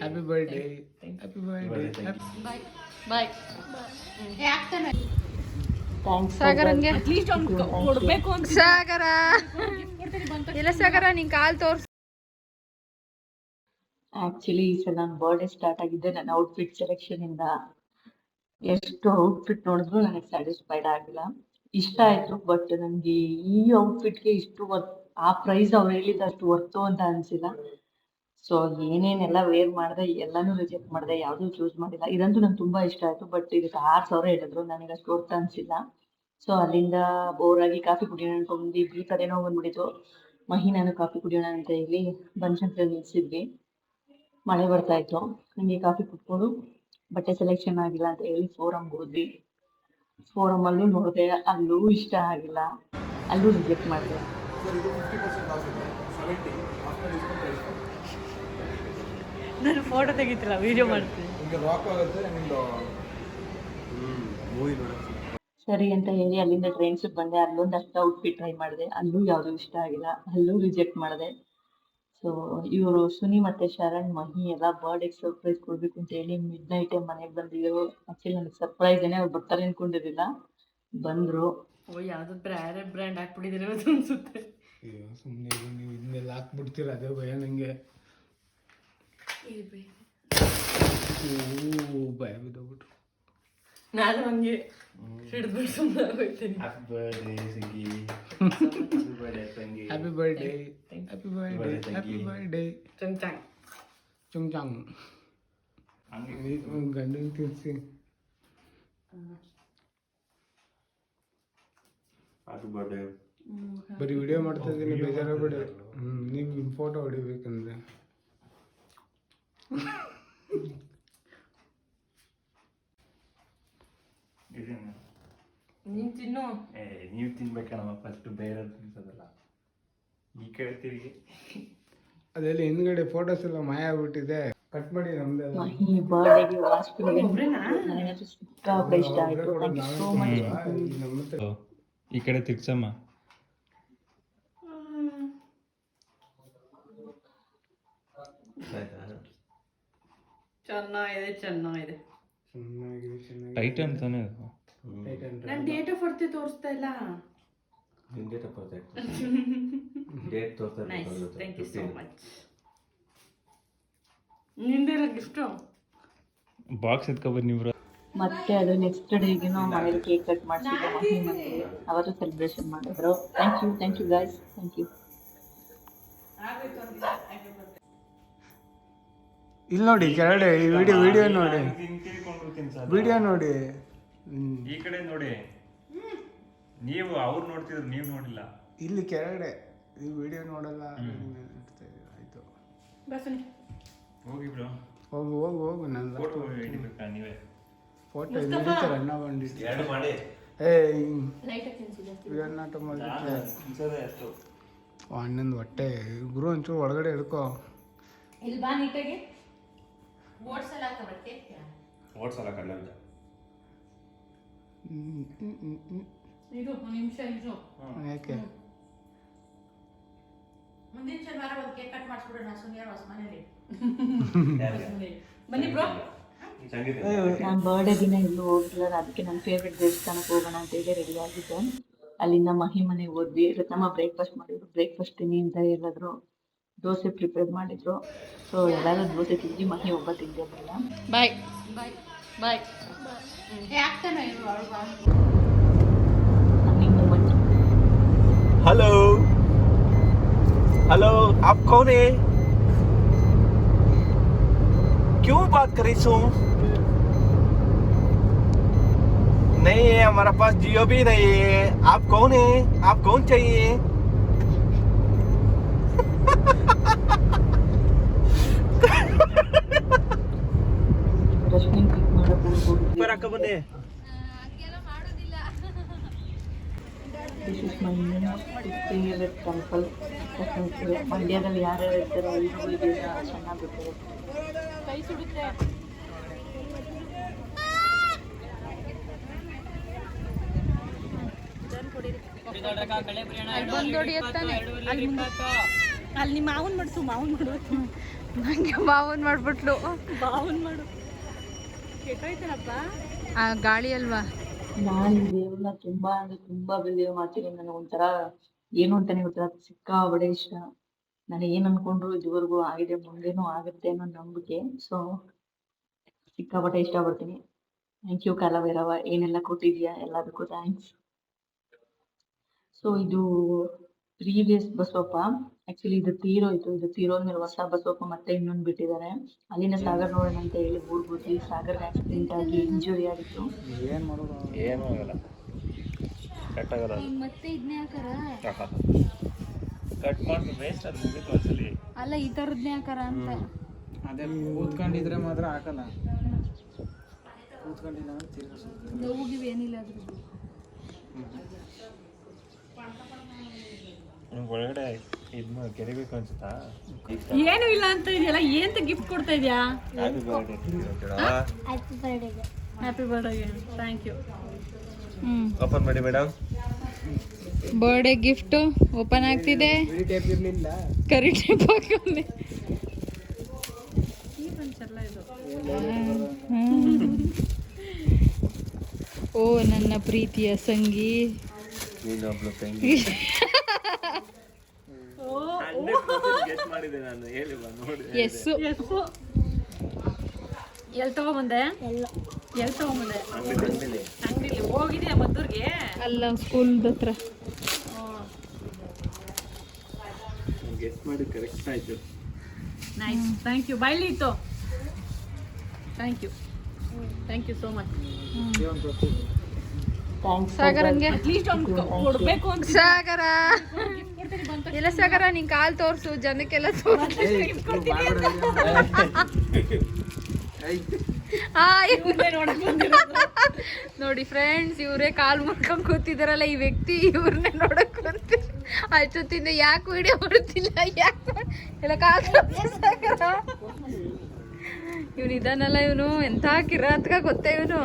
Happy birthday. Happy birthday. Bye. ಸಾಗರಂಗೆ ಕೊಡ್ಬೇಕು ಅಂತ ಸಾಗರ ಇಲ್ಲ ಸಾಗರ ನಿನ್ ಕಾಲ್ ತೋರ್ಸು. ಆಕ್ಚುಲಿ ಈ ಸಲ ನನ್ನ ಬರ್ಡೇ ಸ್ಟಾರ್ಟ್ ಆಗಿದ್ದೆ ನನ್ನ ಔಟ್ಫಿಟ್ ಸೆಲೆಕ್ಷನ್ ಇಂದ. ಎಷ್ಟು ಔಟ್ಫಿಟ್ ನೋಡಿದ್ರು ನನಗೆ ಸ್ಯಾಟಿಸ್ಫೈಡ್ ಆಗಿಲ್ಲ. ಇಷ್ಟ ಆಯ್ತು, ಬಟ್ ನನಗೆ ಈ ಔಟ್ಫಿಟ್ಗೆ ಇಷ್ಟು ಆ ಪ್ರೈಸ್ ಅವ್ರು ಹೇಳಿದ ಅಷ್ಟು ವರ್ತು ಅಂತ ಅನಿಸಿಲ್ಲ. ಸೊ ಏನೇನೆಲ್ಲ ವೇರ್ ಮಾಡಿದೆ ಎಲ್ಲನೂ ರಿಜೆಕ್ಟ್ ಮಾಡಿದೆ, ಯಾವುದೂ ಚೂಸ್ ಮಾಡಿಲ್ಲ. ಇದಂತೂ ನಂಗೆ ತುಂಬ ಇಷ್ಟ ಆಯಿತು, ಬಟ್ ಇದಕ್ಕೆ 6,000 ಹೇಳಿದ್ರು, ನನಗೆ ಅಷ್ಟು ವರ್ತ್ ಅನಿಸಿಲ್ಲ. ಸೊ ಅಲ್ಲಿಂದ ಬೋರಾಗಿ ಕಾಫಿ ಕುಡಿಯೋಣ ಅನ್ಕೊಂಡು ಈ ಕಡೆನೋ ಬಂದ್ಬಿಟ್ಟಿತ್ತು. ಮಹಿ ನಾನು ಕಾಫಿ ಕುಡಿಯೋಣ ಅಂತ ಹೇಳಿ ಬನ್ಶಂಕರ್ ನಿಲ್ಸಿದ್ವಿ. ಮಳೆ ಬರ್ತಾಯಿತ್ತು, ನನಗೆ ಕಾಫಿ ಕುಟ್ಕೊಂಡು ಬಟ್ಟೆ ಸೆಲೆಕ್ಷನ್ ಆಗಿಲ್ಲ ಅಂತ ಹೇಳಿ ಫೋರಮ್ಗೆ ಹೋದ್ವಿ. ಫೋರಮಲ್ಲೂ ನೋಡಿದೆ, ಅಲ್ಲೂ ಇಷ್ಟ ಆಗಿಲ್ಲ, ಅಲ್ಲೂ ರಿಜೆಕ್ಟ್ ಮಾಡಿದೆ. ನಾನು ಫೋಟೋ ತೆಗಿತಿಲ್ಲ, ವಿಡಿಯೋ ಮಾಡ್ತೀನಿ. ಸರಿ ಅಂತ ಹೇಳಿ ಅಲ್ಲಿಂದ ಟ್ರೈನ್ಸಿಗೆ ಬಂದೆ. ಅಲ್ಲೊಂದು ಅಷ್ಟು ಔಟ್ಫಿಟ್ ಟ್ರೈ ಮಾಡಿದೆ, ಅಲ್ಲೂ ಯಾವುದೂ ಇಷ್ಟ ಆಗಿಲ್ಲ, ಅಲ್ಲೂ ರಿಜೆಕ್ಟ್ ಮಾಡಿದೆ. ಸೊ ಇವರು ಸುನಿ ಮತ್ತು ಶರಣ್, ಮಹಿ ಎಲ್ಲ ಬರ್ಡೇಗೆ ಸರ್ಪ್ರೈಸ್ ಕೊಡಬೇಕು ಅಂತ ಹೇಳಿ ಮಿಡ್ ನೈಟೇ ಮನೆಗೆ ಬಂದಿದ್ರು. ಆ್ಯಕ್ಚುಲಿ ನನಗೆ ಸರ್ಪ್ರೈಸೇನೆ, ಅವ್ರು ಬರ್ತಾರೆ ಅಂದ್ಕೊಂಡಿರಲಿಲ್ಲ, ಬಂದರು. ಯಾವುದೋ ಬ್ರ್ಯಾಂಡ್ ಹಾಕ್ಬಿಟ್ಟಿದ್ದೀರ ಅನ್ಸುತ್ತೆ. ಸುಮ್ಮನೆ ನೀವು ಇದನ್ನೆಲ್ಲ ಹಾಕ್ಬಿಡ್ತೀರ, ಅದೇ ಭಯ ನನಗೆ. ಭಯ ಬಿದ್ದೋಗ್ಬಿಟ್ರು. ನಾನು ಹಂಗೆ ಹಿಡಿದ್ಬಿಟ್ಟು ಸುಮ್ಮನೆ ಹೋಗ್ತೀನಿ. Happy birthday. Happy birthday. Happy birthday. ಚುಂಚಾಂಗ್ ಗಂಡನ ತಿರ್ಸಿ. ಬರೀ ವಿಡಿಯೋ ಮಾಡ್ತಾ ಇದ್ದೀನಿ, ಬೇಜಾರಾಗ್ಬೇಡಿ. ನೀವು ಫೋಟೋ ಹೊಡಿಬೇಕಂದ್ರೆ ನೀನು ತಿನ್ನು. ನೀವು ತಿನ್ಬೇಕಣ್ಣ, ಫಸ್ಟ್ ಬೇರೆ ತಿನ್ಸೋದಲ್ಲ. ಈ ಕಡೆ ತಿರುಗಿ ಅದೆಲ್ಲ ಹಿಂದ್ಗಡೆ ಫೋಟೋಸ್ ಎಲ್ಲ ಮಾಯ ಆಗ್ಬಿಟ್ಟಿದೆ. ಕಟ್ ಮಾಡಿ ನಮ್ದೆಲ್ಲ. ಮಹಿ ಬರ್ಡೇಗೆ ನನಗಂತೂ ಸಿಕ್ಕಾಪಟ್ಟೆ ಇಷ್ಟ ಆಯಿತು. Thank you so much. ಈ ಕಡೆ ತಿರ್ಸಮ್ಮ. ಚೆನ್ನಾಗಿದೆ ಚೆನ್ನಾಗಿದೆ. ಟೈಟ್ ಅಂತಾನೆ. ನನ್ನ ಡೇಟ್ ಆಫ್ ಬರ್ತ್ ತೋರಿಸ್ತಾ ಇಲ್ಲ. Thank you so much. ನಿಂದೆಲ್ಲ ಗಿಫ್ಟು ಬಾಕ್ಸ್ ಎತ್ಕೊಬಂದು ನೀವು. ಮತ್ತೆ ಅದು ನೆಕ್ಸ್ಟ್ ಡೇಗೆ ನಾವು ಮನೇಲಿ ಕೇಕ್ ಕಟ್ ಮಾಡಿಸಿದ್ದೆ ಮಹಿ ಮನೆಗೆ. ಅವತ್ತು ಸೆಲೆಬ್ರೇಷನ್ ಮಾಡಿದ್ರು. Thank you guys, thank you. ಇಲ್ಲಿ ನೋಡಿ ಕೆಳಗಡೆ ವಿಡಿಯೋ ನೋಡಿ, ವಿಡಿಯೋ ನೋಡಿ. ಈ ಕಡೆ ನೋಡಿ, ನೀವು ಅವ್ರು ನೋಡ್ತಿದ್ರು, ನೀವು ನೋಡಿಲ್ಲ. ಇಲ್ಲಿ ಕೆಳಗಡೆ ಈ ವಿಡಿಯೋ ನೋಡಲ್ಲ. ಆಯ್ತು, ಹೋಗಿ ಬ್ರೋ, ಹೋಗು. ನನ್ನ ಫೋಟೋ ಹಿಡಿಬೇಕಾ ನೀವೇ? ಫೋಟೋ ಹಿಡಿತಾರೆ ಅಣ್ಣ ಬಂದಿದ್ದು. ಎರಡು ಮಾಡಿ. ಅಣ್ಣಂದು ಹೊಟ್ಟೆ ಗುರು ಒಂಚೂರು ಒಳಗಡೆ ಹಿಡ್ಕೋ. ಇಲ್ಲಿ ಬಾ ನೀಟಾಗಿ. ಓಡ್ಸಲ್ಲ ಕಡಲೆ ಬೀಜ. ಇದು ಒಂದು ನಿಮಿಷ ಇದು. ಯಾಕೆ ಮುಂದಿನ ಶನಿವಾರ ಒಂದು ಕೇಕ್ ಕಟ್ ಮಾಡಿಸ್ಬಿಡೋಣ ಸುನಿಯರ್ ಹೊಸ ಮನೇಲಿ. ಬನ್ನಿ ಬ್ರೋ. ನಾನು ಬರ್ಡೇ ದಿನ ಎಲ್ಲೂ ಹೋಗಿಲ್ಲ, ಅದಕ್ಕೆ ನನ್ನ ಫೇವ್ರೆಟ್ ದೇವಸ್ಥಾನಕ್ಕೆ ಹೋಗೋಣ ಅಂತ ಹೇಳಿ ರೆಡಿ ಆಗಿದ್ದೆ. ಅಲ್ಲಿಂದ ಮಹಿ ಮನೆಗೆ ಹೋದ್ವಿ. ರತ್ನಮ್ಮ ಬ್ರೇಕ್ಫಾಸ್ಟ್ ಮಾಡಿದ್ರು. ಬ್ರೇಕ್ಫಾಸ್ಟ್ ತಿನ್ನಿ ಅಂತ ಹೇಳಿದ್ರು. ದೋಸೆ ಪ್ರಿಪೇರ್ ಮಾಡಿದ್ರು. ಸೊ ಎಲ್ಲರೂ ದೋಸೆ ತಿಂದು ಮಹಿ ಒಬ್ಬ ತಿಂದಿರಲಿಲ್ಲ. ಬಾಯ್ ಬಾಯ್ ಬಾಯ್. हेलो हेलो, आप कौन है? क्यों बात कर रही सो? नहीं है, हमारा पास जियो भी नहीं है. आप कौन है? आप कौन चाहिए? ಬನ್ನಿ. This is my favourite temple. ಮಂಡ್ಯದಲ್ಲಿ ಯಾರ್ಯಾರು ಇರ್ತಾರೋ ಎಲ್ಲರೂ ಇದೆಲ್ಲ ಚೆನ್ನಾಗಿ ಬಿಡ್ತಾರೆ. ಕೈ ಸುಡುತ್ತೆ. ಅಲ್ಲಿ ಬಂದೋಡಿ ಎತ್ತಾನೆ. ಅಲ್ಲಿ ನಿಮ್ಮ ಮಾವನ್ ಮಾಡಿಸು, ಮಾವನ್ ಮಾಡು. ನಂಗೆ ಬಾವನ್ ಮಾಡ್ಬಿಟ್ಲು. ಬಾವನ್ ಮಾಡು ಕೆಟ್ಟೋಯ್ತಾನಪ್ಪ. ಆ ಗಾಳಿ ಅಲ್ವಾ. ನಾನು ಈ ದೇವ್ರನ್ನ ತುಂಬಾ ಅಂದ್ರೆ ತುಂಬಾ ಬಿಲೀವ್ ಮಾಡ್ತೀನಿ. ನನಗೆ ಒಂಥರ ಏನು ಅಂತಾನೆ ಗೊತ್ತಿಲ್ಲ, ಸಿಕ್ಕಾಬಡೆ ಇಷ್ಟ. ನಾನು ಏನ್ ಅನ್ಕೊಂಡ್ರು ಇದುವರೆಗೂ ಆಗಿದೆ, ಮುಂದೇನೂ ಆಗುತ್ತೆ ಅನ್ನೋ ನಂಬಿಕೆ. ಸೊ ಸಿಕ್ಕಾಪಟ್ಟೆ ಇಷ್ಟಪಡ್ತೀನಿ. ಥ್ಯಾಂಕ್ ಯು ಕಾಲಭೈರವ, ಏನೆಲ್ಲ ಕೊಟ್ಟಿದ್ಯಾ ಎಲ್ಲದಕ್ಕೂ ಥ್ಯಾಂಕ್ಸ್. ಸೊ ಇದು ಪ್ರೀವಿಯಸ್ ಬಸವಪ್ಪ, ಆಕ್ಚುಲಿ ಇದು ತೀರೋಯ್ತು. ಇದು ತೀರೋದ್ಮೇಲೆ ಹೊಸ ಬಸವಪ್ಪ ಮತ್ತೆ ಇನ್ನೊಂದು ಬಿಟ್ಟಿದ್ದಾರೆ. ಅಲ್ಲಿನ ಸಾಗರ್ ನೋಡೋಣ ಅಂತ ಹೇಳಿ ಊರ್ ಹೋದ್ವಿ. ಸಾಗರ್ಗೆ ಆಕ್ಸಿಡೆಂಟ್ ಆಗಿ ಇಂಜುರಿ ಆಗಿತ್ತು. ಏನೂ ಆಗಲ್ಲ, ಕಟ್ ಆಗಲ್ಲ. ಮತ್ತೆ ಇದನ್ನೇ ಹಾಕಾರ ಕಟ್ ಮಾಡಿ ವೇಸ್ಟ್ ಅದು ಮುಗಿತು ಒಂದ್ಸಲಿ. ಅಲ್ಲ ಈ ತರದ್ನೇ ಹಾಕಾರ ಅಂತ. ಅದೇ ಕೂತ್ಕೊಂಡಿದ್ರೆ ಮಾತ್ರ ಹಾಕಲ್ಲ, ಕೂತ್ಕೊಂಡಿಲ್ಲ ನೋವಿಗೆ ಏನಿಲ್ಲ ಅದ್ರದ್ದು. ನಿಮ್ಗೆ ಒಳಗಡೆ ಇದನ್ನ ಕೆರಿಬೇಕು ಅನ್ಸುತ್ತಾ? ಏನು ಇಲ್ಲ ಅಂತ ಇದೆಯಲ್ಲ, ಏನಂತ ಗಿಫ್ಟ್ ಕೊಡ್ತಾ ಇದೆಯಾ? Happy birthday. Happy birthday, thank you. Open ಮಾಡಿ ಮೇಡಮ್. ಬರ್ಡೇ ಗಿಫ್ಟ್ ಓಪನ್ ಆಗ್ತಿದೆ. ಟೇಪ್ ಇರ್ಲಿಲ್ಲ. ಕರಿ ಟೇಪ್ ಹಾಕೊಂಡೆ. ಓ ನನ್ನ ಪ್ರೀತಿಯ ಸಂಗಿ, ನೀನೊಬ್ಳು ತಂಗಿ. 100% ಗೆಸ್ ಮಾಡಿದೆ ನಾನು, ಹೇಳಿಲ್ಲ ನೋಡಿ. ಎಸ್ಸು. ಎಲ್ಲಿ ತಗೊಂಬಂದೆ? ಎಲ್ಲಿ ತಗೊಂಬಂದೆ? ಅಂಗಡಿಲಿ ಹೋಗಿದ್ಯಾ ಮದ್ದೂರ್ಗೆ? ಅಲ್ಲ ಸ್ಕೂಲ್ ಹತ್ರ. ಗೆಸ್ ಮಾಡಿ ಕರೆಕ್ಟ್ ಆಯ್ತು. Nice, thank you. ಬೈಲಿ ಇತ್ತು. Thank you so much. ಸಾಗರಂಗೆ ಅಟ್ಲೀಸ್ಟ್ ಒಂದು ಕೊಡ್ಬೇಕು ಅಂತ. ಸಾಗರ ಎಲ್ಲ ಸಾಗರ, ನಿನ್ ಕಾಲ್ ತೋರ್ಸು ಜನಕ್ಕೆಲ್ಲ ತೋರ್ಸು. ನೋಡಿ ಫ್ರೆಂಡ್ಸ್, ಇವರೇ ಕಾಲ್ ಮುರ್ಕೊಂಡ್ ಕೂತಿದಾರಲ್ಲ ಈ ವ್ಯಕ್ತಿ, ಇವ್ರನ್ನೇ ನೋಡಕ್ ಕೂತಿದ್ರು. ಅಷ್ಟೊತ್ತಿಂದ ಯಾಕೆ ವಿಡಿಯೋ ಬರುತ್ತಿಲ್ಲ, ಯಾಕೆ ಎಲ್ಲ ಕಾಲ್ ಸಾಗರ. ಇವನು ಇದಾನಲ್ಲ, ಇವನು ಎಂಥ ಕಿರಾತ್ಕ ಗೊತ್ತಾ ಇವನು.